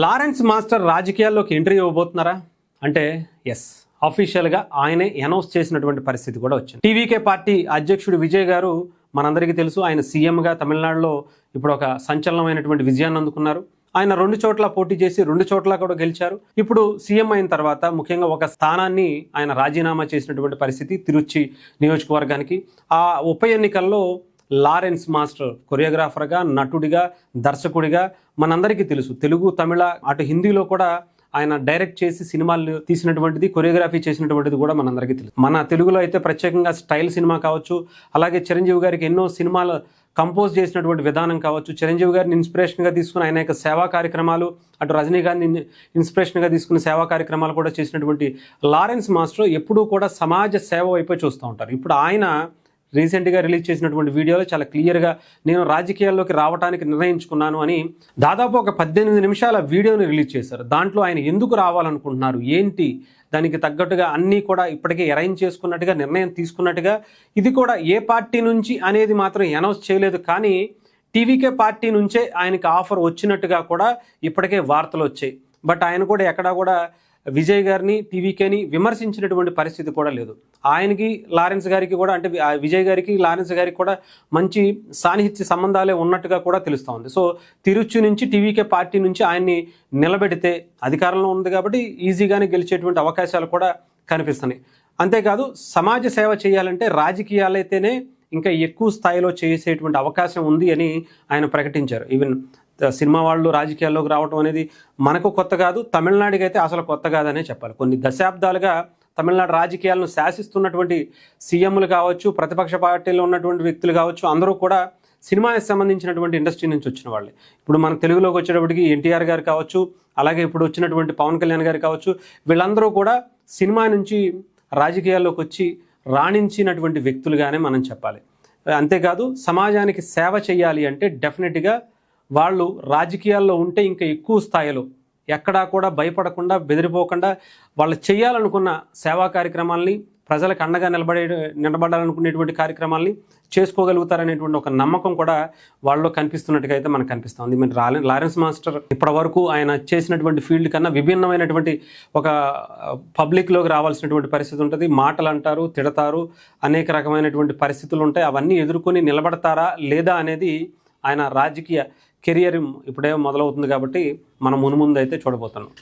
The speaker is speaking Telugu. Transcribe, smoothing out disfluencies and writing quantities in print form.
లారెన్స్ మాస్టర్ రాజకీయాల్లోకి ఎంట్రీ ఇవ్వబోతున్నారా అంటే ఎస్, అఫీషియల్గా ఆయనే అనౌన్స్ చేసినటువంటి పరిస్థితి కూడా వచ్చింది. టీవీకే పార్టీ అధ్యక్షుడు విజయ్ గారు మనందరికీ తెలుసు, ఆయన సీఎంగా తమిళనాడులో ఇప్పుడు ఒక సంచలనమైనటువంటి విజయాన్ని అందుకున్నారు. ఆయన 2 చోట్ల పోటీ చేసి 2 చోట్ల కూడా గెలిచారు. ఇప్పుడు సీఎం అయిన తర్వాత ముఖ్యంగా ఒక స్థానాన్ని ఆయన రాజీనామా చేసినటువంటి పరిస్థితి తిరుచి నియోజకవర్గానికి. ఆ ఉప ఎన్నికల్లో లారెన్స్ మాస్టర్ కొరియోగ్రాఫర్గా, నటుడిగా, దర్శకుడిగా మనందరికీ తెలుసు. తెలుగు, తమిళ, అటు హిందీలో కూడా ఆయన డైరెక్ట్ చేసి సినిమాలు తీసినటువంటిది, కొరియోగ్రఫీ చేసినటువంటిది కూడా మనందరికీ తెలుసు. మన తెలుగులో అయితే ప్రత్యేకంగా స్టైల్ సినిమా కావచ్చు, అలాగే చిరంజీవి గారికి ఎన్నో సినిమాలు కంపోజ్ చేసినటువంటి విధానం కావచ్చు, చిరంజీవి గారిని ఇన్స్పిరేషన్గా తీసుకుని ఆయన యొక్క సేవా కార్యక్రమాలు, అటు రజనీకాంత్ ఇన్స్పిరేషన్గా తీసుకుని సేవా కార్యక్రమాలు కూడా చేసినటువంటి లారెన్స్ మాస్టర్ ఎప్పుడూ కూడా సమాజ సేవ వైపే చూస్తూ ఉంటారు. ఇప్పుడు ఆయన రీసెంట్గా రిలీజ్ చేసినటువంటి వీడియోలో చాలా క్లియర్గా నేను రాజకీయాల్లోకి రావడానికి నిర్ణయించుకున్నాను అని దాదాపు ఒక 18 నిమిషాల వీడియోని రిలీజ్ చేశారు. దాంట్లో ఆయన ఎందుకు రావాలనుకుంటున్నారు, ఏంటి, దానికి తగ్గట్టుగా అన్నీ కూడా ఇప్పటికే అరేంజ్ చేసుకున్నట్టుగా, నిర్ణయం తీసుకున్నట్టుగా, ఇది కూడా ఏ పార్టీ నుంచి అనేది మాత్రం అనౌన్స్ చేయలేదు. కానీ టీవీకే పార్టీ నుంచే ఆయనకి ఆఫర్ వచ్చినట్టుగా కూడా ఇప్పటికే వార్తలు వచ్చాయి. బట్ ఆయన కూడా ఎక్కడా కూడా విజయ్ గారిని, టీవీకేని విమర్శించినటువంటి పరిస్థితి కూడా లేదు. ఆయనకి లారెన్స్ గారికి కూడా, అంటే విజయ్ గారికి లారెన్స్ గారికి కూడా మంచి సాన్నిహిత్య సంబంధాలే ఉన్నట్టుగా కూడా తెలుస్తూ ఉంది. సో తిరుచి నుంచి టీవీకే పార్టీ నుంచి ఆయన్ని నిలబెడితే అధికారంలో ఉంది కాబట్టి ఈజీగానే గెలిచేటువంటి అవకాశాలు కూడా కనిపిస్తున్నాయి. అంతేకాదు సమాజ సేవ చేయాలంటే రాజకీయాలైతేనే ఇంకా ఎక్కువ స్థాయిలో చేసేటువంటి అవకాశం ఉంది అని ఆయన ప్రకటించారు. ఈవెన్ సినిమా వాళ్ళు రాజకీయాల్లోకి రావడం అనేది మనకు కొత్త కాదు, తమిళనాడుకి అయితే అసలు కొత్త కాదనే చెప్పాలి. కొన్ని దశాబ్దాలుగా తమిళనాడు రాజకీయాలను శాసిస్తున్నటువంటి సీఎంలు కావచ్చు, ప్రతిపక్ష పార్టీలో ఉన్నటువంటి వ్యక్తులు కావచ్చు, అందరూ కూడా సినిమాకి సంబంధించినటువంటి ఇండస్ట్రీ నుంచి వచ్చిన వాళ్ళే. ఇప్పుడు మన తెలుగులోకి వచ్చేటప్పటికి ఎన్టీఆర్ గారు కావచ్చు, అలాగే ఇప్పుడు వచ్చినటువంటి పవన్ కళ్యాణ్ గారు కావచ్చు, వీళ్ళందరూ కూడా సినిమా నుంచి రాజకీయాల్లోకి వచ్చి రాణించినటువంటి వ్యక్తులుగానే మనం చెప్పాలి. అంతేకాదు సమాజానికి సేవ చేయాలి అంటే డెఫినెట్గా వాళ్ళు రాజకీయాల్లో ఉంటే ఇంకా ఎక్కువ స్థాయిలో ఎక్కడా కూడా భయపడకుండా, బెదిరిపోకుండా వాళ్ళు చేయాలనుకున్న సేవా కార్యక్రమాలని, ప్రజలకు అండగా నిలబడాలనుకునేటువంటి కార్యక్రమాలని చేసుకోగలుగుతారనేటువంటి ఒక నమ్మకం కూడా వాళ్ళలో కనిపిస్తున్నట్టుగా అయితే మనకు కనిపిస్తుంది. మరి లారెన్స్ మాస్టర్ ఇప్పటి వరకు ఆయన చేసినటువంటి ఫీల్డ్ కన్నా విభిన్నమైనటువంటి ఒక పబ్లిక్లోకి రావాల్సినటువంటి పరిస్థితి ఉంటుంది. మాటలు అంటారు, తిడతారు, అనేక రకమైనటువంటి పరిస్థితులు ఉంటాయి. అవన్నీ ఎదుర్కొని నిలబడతారా లేదా అనేది ఆయన రాజకీయ కెరియర్ ఇప్పుడే మొదలవుతుంది కాబట్టి మనం మున్ముందు అయితే చూడబోతున్నాం.